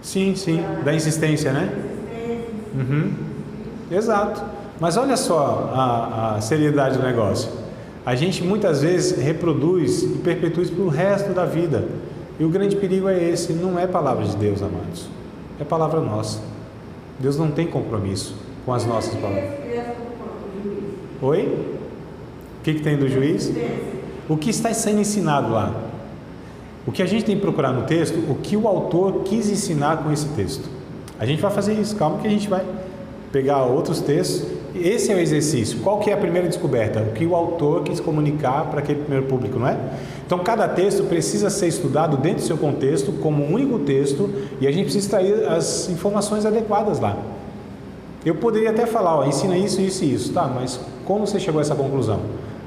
Sim, da insistência, né? Uhum. Exato. Mas olha só a seriedade do negócio. A gente muitas vezes reproduz e perpetua isso para o resto da vida. E o grande perigo é esse, não é palavra de Deus, amados. É palavra nossa. Deus não tem compromisso com as nossas palavras. Oi? O que tem do juiz? O que está sendo ensinado lá? O que a gente tem que procurar no texto, o que o autor quis ensinar com esse texto. A gente vai fazer isso, calma que a gente vai pegar outros textos. Esse é o exercício. Qual que é a primeira descoberta? O que o autor quis comunicar para aquele primeiro público, não é? Então, cada texto precisa ser estudado dentro do seu contexto, como um único texto, e a gente precisa extrair as informações adequadas lá. Eu poderia até falar, ó, ensina isso, isso e isso, tá? Mas como você chegou a essa conclusão?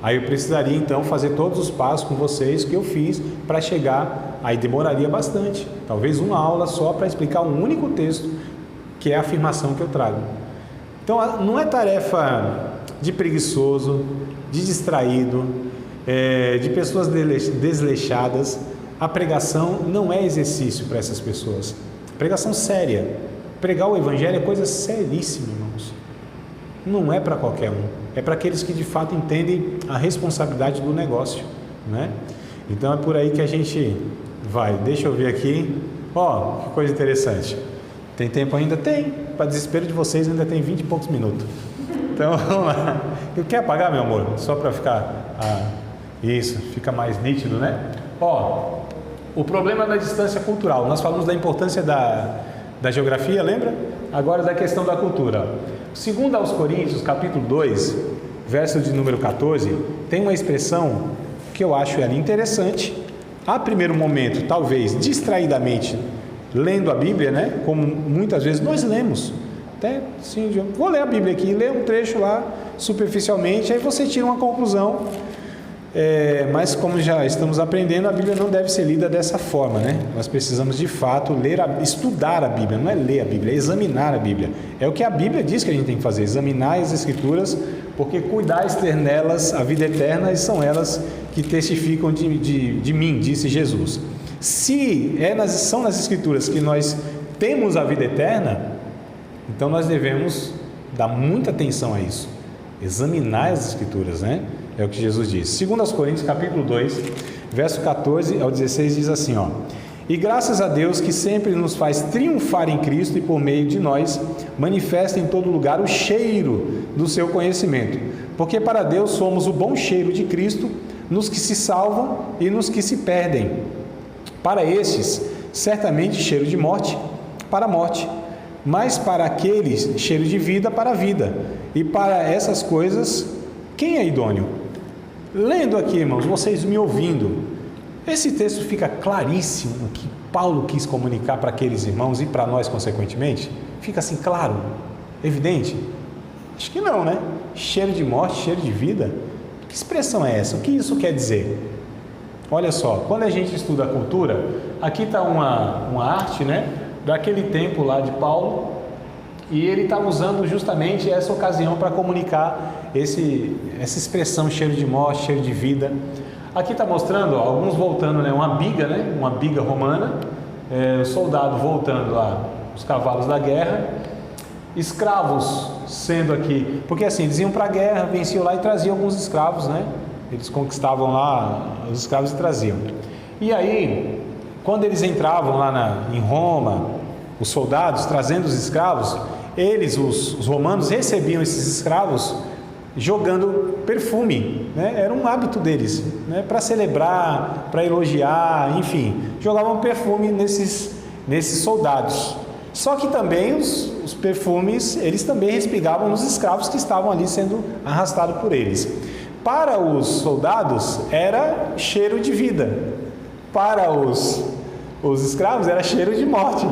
Aí eu precisaria, então, fazer todos os passos com vocês que eu fiz para chegar, aí demoraria bastante. Talvez uma aula só para explicar um único texto, que é a afirmação que eu trago. Então, não é tarefa de preguiçoso, de distraído, de pessoas desleixadas. A pregação não é exercício para essas pessoas. Pregação séria. Pregar o Evangelho é coisa seríssima, irmãos. Não é para qualquer um. É para aqueles que de fato entendem a responsabilidade do negócio, né? Então é por aí que a gente vai. Deixa eu ver aqui. Ó, que coisa interessante. Tem tempo ainda? Tem. Para desespero de vocês, ainda tem 20 e poucos minutos. Então, vamos lá. Quer apagar, meu amor? Só para ficar... isso, fica mais nítido, né? Ó, o problema da distância cultural. Nós falamos da importância da geografia, lembra? Agora da questão da cultura. Segundo aos Coríntios, capítulo 2, verso de número 14, tem uma expressão que eu acho ela interessante. A primeiro momento, talvez, distraidamente, lendo a Bíblia, né? Como muitas vezes nós lemos. Até, sim, vou ler a Bíblia aqui, ler um trecho lá, superficialmente, aí você tira uma conclusão. Mas como já estamos aprendendo, a Bíblia não deve ser lida dessa forma, né? Nós precisamos de fato estudar a Bíblia, não é ler a Bíblia, é examinar a Bíblia. É o que a Bíblia diz que a gente tem que fazer, examinar as Escrituras, porque cuidais ter nelas a vida eterna e são elas que testificam de mim, disse Jesus. Se são nas Escrituras que nós temos a vida eterna, então nós devemos dar muita atenção a isso, examinar as Escrituras, né? É o que Jesus diz. Segundo aos Coríntios, capítulo 2, verso 14 ao 16, diz assim, ó: E graças a Deus que sempre nos faz triunfar em Cristo e por meio de nós manifesta em todo lugar o cheiro do seu conhecimento, porque para Deus somos o bom cheiro de Cristo nos que se salvam e nos que se perdem. Para estes, certamente cheiro de morte para a morte, mas para aqueles cheiro de vida para a vida. E para essas coisas, quem é idôneo? Lendo aqui, irmãos, vocês me ouvindo, esse texto fica claríssimo o que Paulo quis comunicar para aqueles irmãos e para nós, consequentemente? Fica assim claro, evidente? Acho que não, né? Cheiro de morte, cheiro de vida? Que expressão é essa? O que isso quer dizer? Olha só, quando a gente estuda a cultura, aqui está uma arte, né? Daquele tempo lá de Paulo, e ele está usando justamente essa ocasião para comunicar essa expressão cheiro de morte, cheiro de vida. Aqui está mostrando, ó, alguns voltando, né, uma biga romana, o soldado voltando lá, os cavalos da guerra, escravos sendo aqui, porque assim, eles iam para a guerra, venciam lá e traziam alguns escravos, né? Eles conquistavam lá os escravos e traziam. E aí, quando eles entravam lá em Roma, os soldados trazendo os escravos, eles, os romanos, recebiam esses escravos jogando perfume, né? Era um hábito deles, né? Para celebrar, para elogiar, enfim, jogavam perfume nesses soldados. Só que também os perfumes, eles também respigavam nos escravos que estavam ali sendo arrastados por eles. Para os soldados era cheiro de vida, para os escravos era cheiro de morte.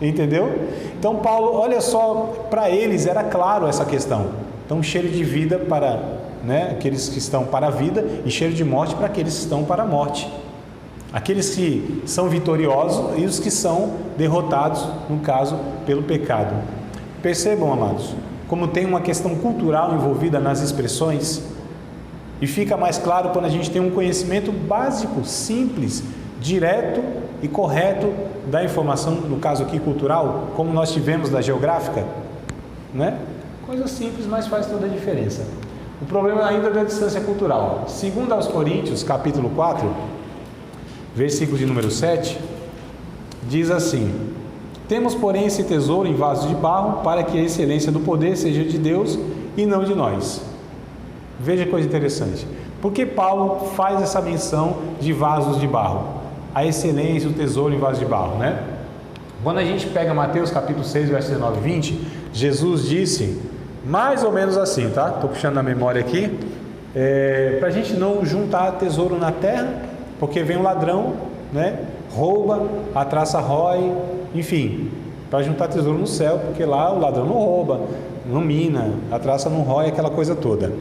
Entendeu? Então Paulo, olha só, para eles era claro essa questão. Então cheiro de vida para, né, aqueles que estão para a vida, e cheiro de morte para aqueles que estão para a morte. Aqueles que são vitoriosos e os que são derrotados, no caso, pelo pecado. Percebam, amados, como tem uma questão cultural envolvida nas expressões, e fica mais claro quando a gente tem um conhecimento básico, simples, direto e correto da informação, no caso aqui cultural, como nós tivemos da geográfica, né? Coisa simples, mas faz toda a diferença. O problema ainda é da distância cultural. Segundo aos Coríntios, capítulo 4, versículo de número 7, diz assim: temos, porém, esse tesouro em vasos de barro, para que a excelência do poder seja de Deus e não de nós. Veja que coisa interessante. Por que Paulo faz essa menção de vasos de barro? A excelência, o tesouro em vasos de barro, né? Quando a gente pega Mateus capítulo 6, versos 19 e 20, Jesus disse, mais ou menos assim, tá? Estou puxando na memória aqui, para a gente não juntar tesouro na terra, porque vem um ladrão, né? Rouba, a traça rói, enfim, para juntar tesouro no céu, porque lá o ladrão não rouba, não mina, a traça não rói, aquela coisa toda.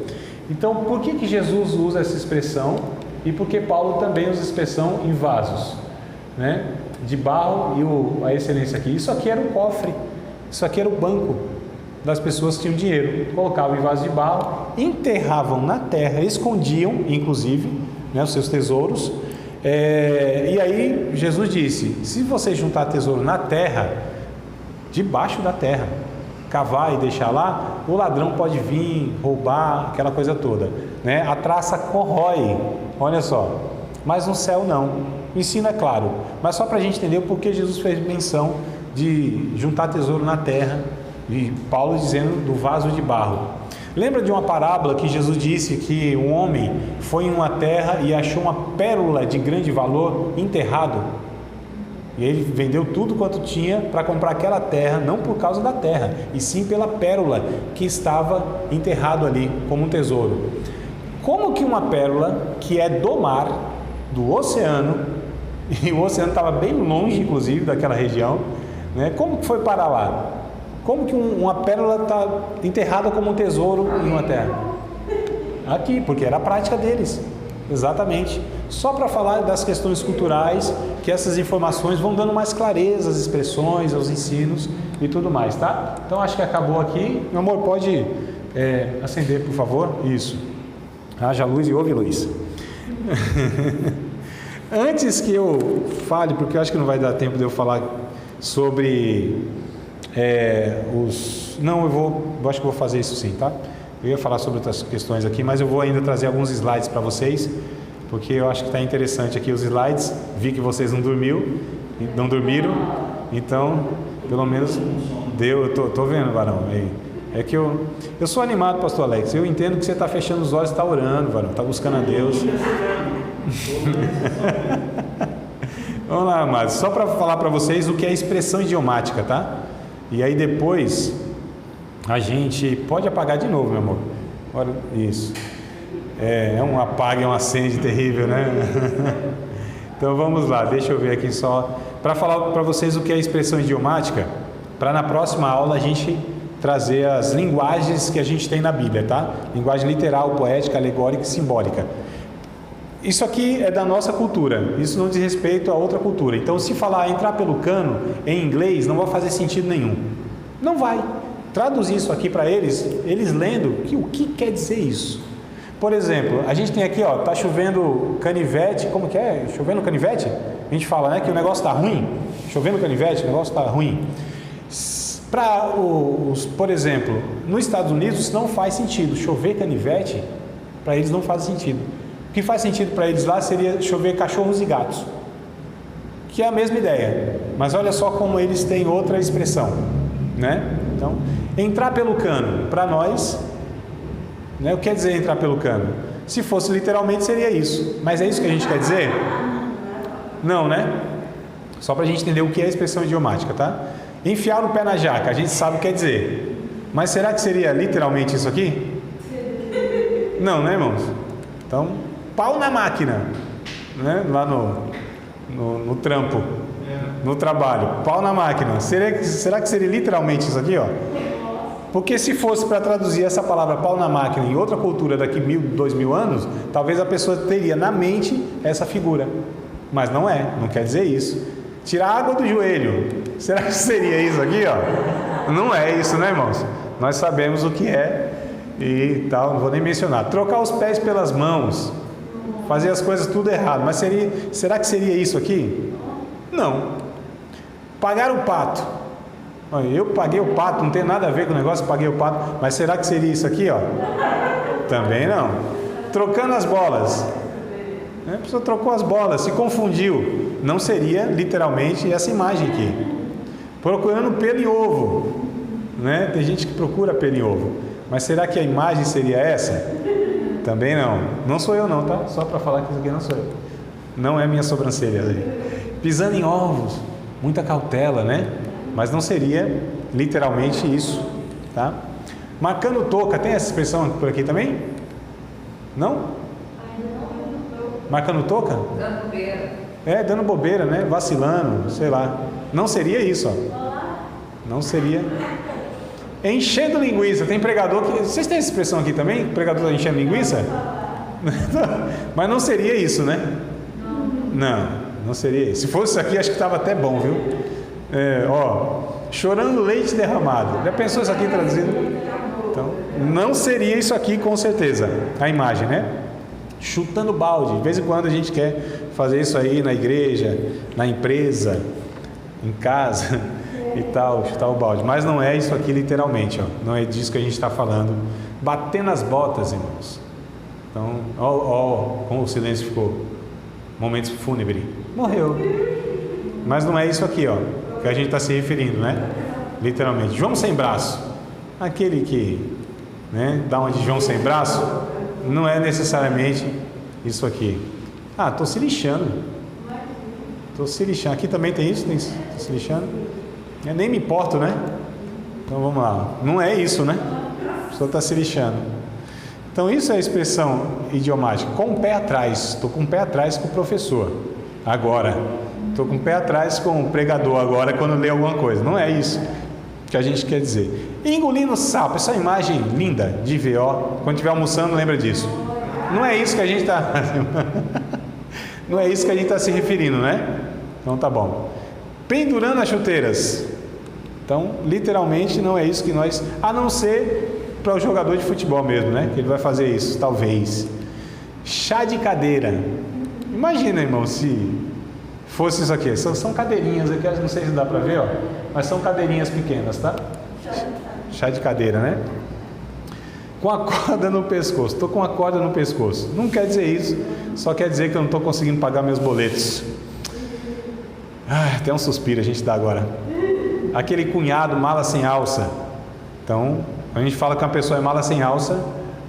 Então, por que Jesus usa essa expressão e por que Paulo também usa a expressão em vasos, né? De barro e a excelência aqui? Isso aqui era o cofre, isso aqui era o banco das pessoas que tinham dinheiro. Colocavam em vasos de barro, enterravam na terra, escondiam, inclusive, né, os seus tesouros. E aí Jesus disse: se você juntar tesouro na terra, debaixo da terra, cavar e deixar lá, o ladrão pode vir, roubar, aquela coisa toda, né? A traça corrói, olha só, mas no céu não. O ensino é claro, mas só para a gente entender o porquê Jesus fez menção de juntar tesouro na terra, e Paulo dizendo do vaso de barro. Lembra de uma parábola que Jesus disse que um homem foi em uma terra e achou uma pérola de grande valor enterrado? E ele vendeu tudo quanto tinha para comprar aquela terra, não por causa da terra, e sim pela pérola que estava enterrado ali como um tesouro. Como que uma pérola que é do mar, do oceano, e o oceano estava bem longe inclusive daquela região, né? Como que foi parar lá? Como que uma pérola está enterrada como um tesouro em uma terra? Aqui, porque era a prática deles. Exatamente. Só para falar das questões culturais, que essas informações vão dando mais clareza às expressões, aos ensinos e tudo mais, tá? Então acho que acabou aqui. Meu amor, pode acender, por favor? Isso. Haja luz e ouve luz. Antes que eu fale, porque eu acho que não vai dar tempo de eu falar sobre eu acho que vou fazer isso sim, tá? Eu ia falar sobre outras questões aqui, mas eu vou ainda trazer alguns slides para vocês, porque eu acho que está interessante aqui os slides. Vi que vocês não dormiram, então pelo menos deu. Eu tô vendo, varão. É que eu sou animado, pastor Alex. Eu entendo que você está fechando os olhos, está orando, varão, está buscando a Deus. Vamos lá, amados. Só para falar para vocês o que é expressão idiomática, tá? E aí depois a gente pode apagar de novo, meu amor. Olha isso. É um apague, é um acende terrível, né? Então vamos lá, deixa eu ver aqui só para falar para vocês o que é expressão idiomática, para na próxima aula a gente trazer as linguagens que a gente tem na Bíblia, tá? Linguagem literal, poética, alegórica e simbólica. Isso aqui é da nossa cultura, isso não diz respeito a outra cultura. Então, se falar entrar pelo cano em inglês, não vai fazer sentido nenhum. Não vai. Traduzir isso aqui para eles lendo, o que quer dizer isso? Por exemplo, a gente tem aqui, ó, tá chovendo canivete, como que é? Chovendo canivete? A gente fala, né, que o negócio tá ruim. Chovendo canivete, o negócio tá ruim. Por exemplo, nos Estados Unidos isso não faz sentido. Chover canivete, para eles não faz sentido. O que faz sentido para eles lá seria chover cachorros e gatos, que é a mesma ideia, mas olha só como eles têm outra expressão, né? Então, entrar pelo cano, para nós, né, o que quer dizer entrar pelo cano? Se fosse literalmente seria isso, mas é isso que a gente quer dizer? Não, né? Só para a gente entender o que é a expressão idiomática, tá? Enfiar o pé na jaca, a gente sabe o que quer dizer, mas será que seria literalmente isso aqui? Não, né, irmãos? Então, pau na máquina, né? Lá no trampo, no trabalho, pau na máquina. Será que seria literalmente isso aqui, ó? Porque se fosse para traduzir essa palavra pau na máquina em outra cultura daqui 1000, 2000 anos, talvez a pessoa teria na mente essa figura, mas não quer dizer isso. Tirar água do joelho, será que seria isso aqui, ó? Não é isso, né, irmãos? Nós sabemos o que é e tal, não vou nem mencionar. Trocar os pés pelas mãos, fazer as coisas tudo errado, mas será que seria isso aqui? Não. Pagar o pato. Olha, eu paguei o pato, não tem nada a ver com o negócio, paguei o pato. Mas será que seria isso aqui, ó? Também não. Trocando as bolas. A pessoa trocou as bolas, se confundiu. Não seria literalmente essa imagem aqui. Procurando pelo em ovo. Né? Tem gente que procura pelo em ovo. Mas será que a imagem seria essa? Também não. Não sou eu não, tá? Só para falar que isso aqui não sou eu. Não é minha sobrancelha ali. Pisando em ovos. Muita cautela, né? Mas não seria literalmente isso, tá? Marcando touca. Tem essa expressão por aqui também? Não? Marcando touca? Dando bobeira. Dando bobeira, né? Vacilando, sei lá. Não seria isso, ó. Não seria. Enchendo linguiça. Tem pregador que... Vocês têm essa expressão aqui também? Pregador enchendo linguiça? Mas não seria isso, né? Não seria isso. Se fosse isso aqui, acho que estava até bom, viu? Chorando leite derramado. Já pensou isso aqui traduzido? Então, não seria isso aqui com certeza. A imagem, né? Chutando balde. De vez em quando a gente quer fazer isso aí na igreja, na empresa, em casa e tal, chutar o balde. Mas não é isso aqui literalmente, ó. Não é disso que a gente está falando. Batendo as botas, irmãos. Então, como o silêncio ficou. Momento fúnebre. Morreu. Mas não é isso aqui, ó, que a gente está se referindo, né? Literalmente. João sem braço. Aquele que, né, dá uma de João sem braço, não é necessariamente isso aqui. Estou se lixando. Estou se lixando. Aqui também tem isso? Estou se lixando? Eu nem me importo, né? Então vamos lá. Não é isso, né? A pessoa está se lixando. Então isso é a expressão idiomática. Com o pé atrás. Estou com o pé atrás com o professor. Agora. Estou com o pé atrás com o pregador agora quando lê alguma coisa. Não é isso que a gente quer dizer. Engolindo sapo. Essa imagem linda de ver, ó. Quando estiver almoçando, lembra disso. Não é isso que a gente está... Não é isso que a gente está se referindo, né? Então tá bom. Pendurando as chuteiras. Então, literalmente, não é isso que nós... A não ser para o jogador de futebol mesmo, né? Que ele vai fazer isso, talvez. Chá de cadeira. Imagina, irmão, se fosse isso aqui. São cadeirinhas aqui, não sei se dá para ver, ó. Mas são cadeirinhas pequenas, tá? Chá de cadeira, né? Com a corda no pescoço. Estou com a corda no pescoço. Não quer dizer isso. Só quer dizer que eu não estou conseguindo pagar meus boletos. Até um suspiro a gente dá agora. Aquele cunhado, mala sem alça. Então, quando a gente fala que uma pessoa é mala sem alça,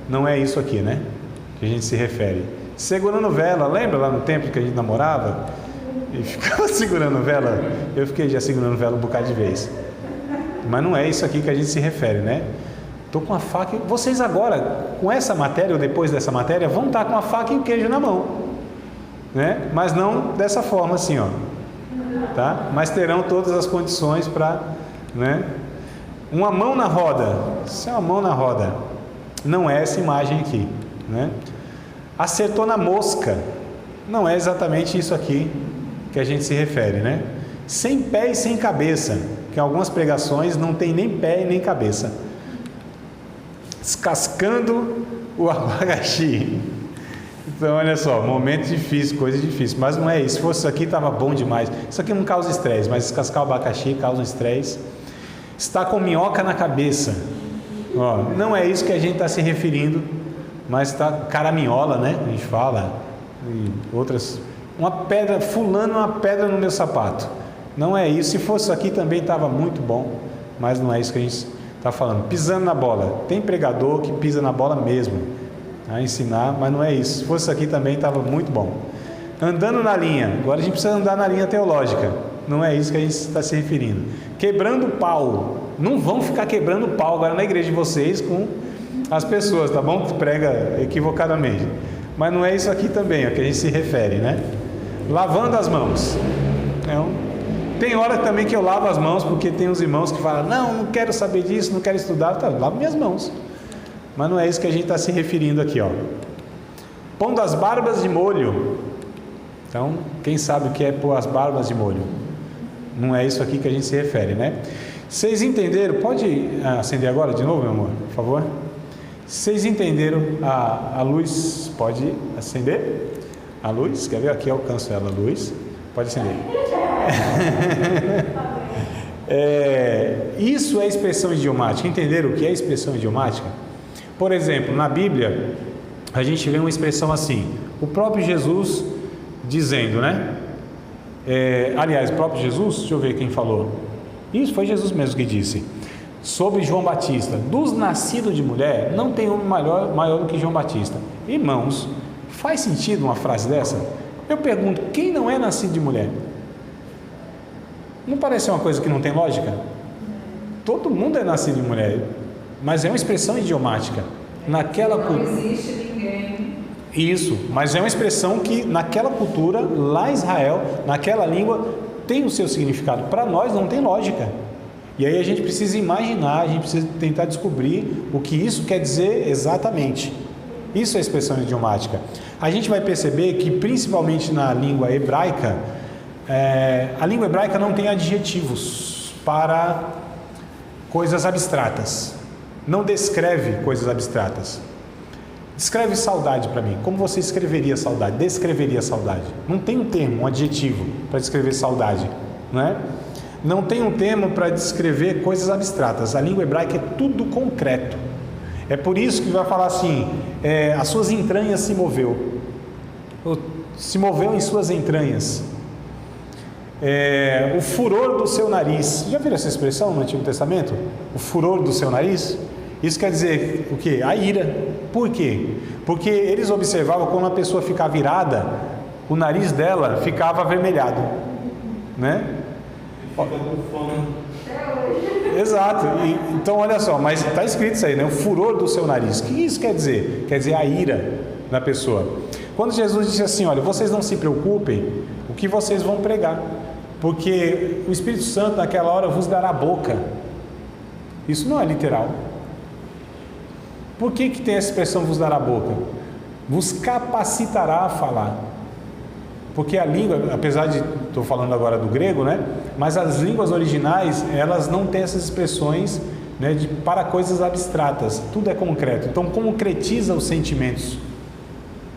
não é isso aqui, né? Que a gente se refere. Segurando vela. Lembra lá no tempo que a gente namorava? E ficava segurando vela. Eu fiquei já segurando vela um bocado de vez. Mas não é isso aqui que a gente se refere, né? Estou com a faca. Vocês agora, com essa matéria ou depois dessa matéria, vão estar com a faca e o queijo na mão, né? Mas não dessa forma assim, ó. Tá? Mas terão todas as condições para, né? Uma mão na roda. Isso é uma mão na roda. Não é essa imagem aqui, né? Acertou na mosca. Não é exatamente isso aqui que a gente se refere, né? Sem pé e sem cabeça, que algumas pregações não tem nem pé e nem cabeça. Descascando o abacaxi. Então, olha só, momento difícil, coisa difícil, mas não é isso. Se fosse isso aqui, estava bom demais. Isso aqui não causa estresse, mas descascar o abacaxi causa estresse. Está com minhoca na cabeça. Ó, não é isso que a gente está se referindo, mas está caraminhola, né? A gente fala, e outras. Uma pedra, fulano, uma pedra no meu sapato. Não é isso. Se fosse isso aqui também estava muito bom, mas não é isso que a gente está falando. Pisando na bola. Tem pregador que pisa na bola mesmo, a ensinar, mas não é isso. Se fosse isso aqui também estava muito bom. Andando na linha. Agora a gente precisa andar na linha teológica. Não é isso que a gente está se referindo. Quebrando pau. Não vão ficar quebrando pau agora na igreja de vocês com as pessoas, tá bom? Que prega equivocadamente. Mas não é isso aqui também, ó, que a gente se refere, né? Lavando as mãos. Tem hora também que eu lavo as mãos, porque tem uns irmãos que falam, não quero saber disso, não quero estudar, tá, lavo minhas mãos. Mas não é isso que a gente está se referindo aqui, ó. Pondo as barbas de molho. Então, quem sabe o que é pôr as barbas de molho? Não é isso aqui que a gente se refere, né? Vocês entenderam? Pode acender agora de novo, meu amor, por favor? Vocês entenderam a luz? Pode acender? A luz, quer ver? Aqui eu alcanço ela, a luz. Pode acender. Isso é expressão idiomática. Entenderam o que é expressão idiomática? Por exemplo, na Bíblia, a gente vê uma expressão assim, o próprio Jesus dizendo, né? Aliás, o próprio Jesus, deixa eu ver quem falou. Isso foi Jesus mesmo que disse. Sobre João Batista, dos nascidos de mulher, não tem homem maior do que João Batista. Irmãos, faz sentido uma frase dessa? Eu pergunto, quem não é nascido de mulher? Não parece uma coisa que não tem lógica? Todo mundo é nascido de mulher, mas é uma expressão idiomática. Naquela Não existe ninguém. Isso, mas é uma expressão que naquela cultura, lá em Israel, naquela língua, tem o seu significado. Para nós não tem lógica. E aí a gente precisa imaginar, a gente precisa tentar descobrir o que isso quer dizer exatamente. Isso é expressão idiomática. A gente vai perceber que, principalmente na língua hebraica, a língua hebraica não tem adjetivos para coisas abstratas. Não descreve coisas abstratas. Descreve saudade para mim. Como você escreveria saudade? Descreveria saudade? Não tem um termo, um adjetivo para descrever saudade, não é? Não tem um termo para descrever coisas abstratas. A língua hebraica é tudo concreto. É por isso que vai falar assim, as suas entranhas se moveu em suas entranhas. O furor do seu nariz. Já viram essa expressão no Antigo Testamento? O furor do seu nariz? Isso quer dizer o quê? A ira. Por quê? Porque eles observavam quando a pessoa ficava virada, o nariz dela ficava avermelhado, né? Fica com fome. Exato. Então olha só, mas está escrito isso aí, né? O furor do seu nariz. O que isso quer dizer? Quer dizer a ira da pessoa. Quando Jesus disse assim, olha, vocês não se preocupem o que vocês vão pregar, porque o Espírito Santo naquela hora vos dará boca. Isso não é literal. Por que tem essa expressão vos dará boca? Vos capacitará a falar. Porque a língua, apesar de, estou falando agora do grego, né? Mas as línguas originais, elas não têm essas expressões, né, para coisas abstratas. Tudo é concreto. Então concretiza os sentimentos.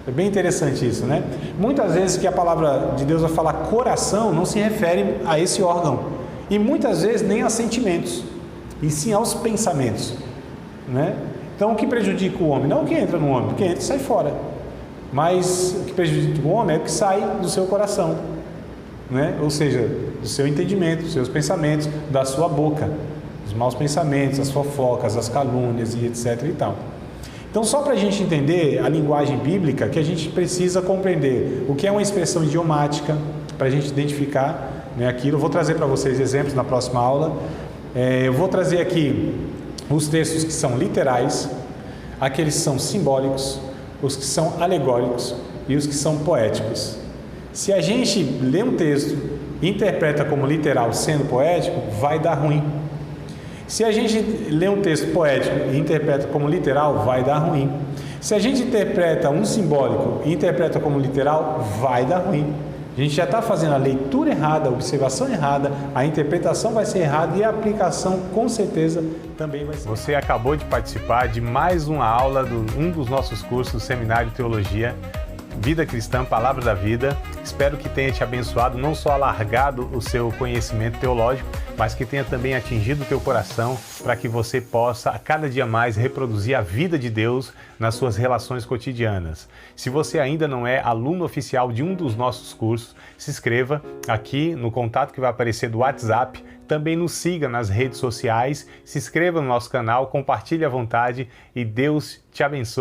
É bem interessante isso, né? Muitas vezes que a palavra de Deus vai falar coração, não se refere a esse órgão. E muitas vezes nem a sentimentos, e sim aos pensamentos, né? Então o que prejudica o homem? Não o que entra no homem, o que entra e sai fora. Mas o que prejudica o homem é o que sai do seu coração, né? Ou seja, do seu entendimento, dos seus pensamentos, da sua boca, os maus pensamentos, as fofocas, as calúnias e etc e tal. Então, só para a gente entender a linguagem bíblica, que a gente precisa compreender o que é uma expressão idiomática, para a gente identificar, né, aquilo. Eu vou trazer para vocês exemplos na próxima aula. Eu vou trazer aqui os textos que são literais, aqueles que são simbólicos, os que são alegóricos e os que são poéticos. Se a gente lê um texto e interpreta como literal sendo poético, vai dar ruim. Se a gente lê um texto poético e interpreta como literal, vai dar ruim. Se a gente interpreta um simbólico e interpreta como literal, vai dar ruim. A gente já está fazendo a leitura errada, a observação errada, a interpretação vai ser errada e a aplicação, com certeza, também vai ser. Você acabou de participar de mais uma aula de um dos nossos cursos do Seminário de Teologia, Vida Cristã, Palavra da Vida. Espero que tenha te abençoado, não só alargado o seu conhecimento teológico, mas que tenha também atingido o teu coração para que você possa, a cada dia mais, reproduzir a vida de Deus nas suas relações cotidianas. Se você ainda não é aluno oficial de um dos nossos cursos, se inscreva aqui no contato que vai aparecer do WhatsApp. Também nos siga nas redes sociais, se inscreva no nosso canal, compartilhe à vontade e Deus te abençoe.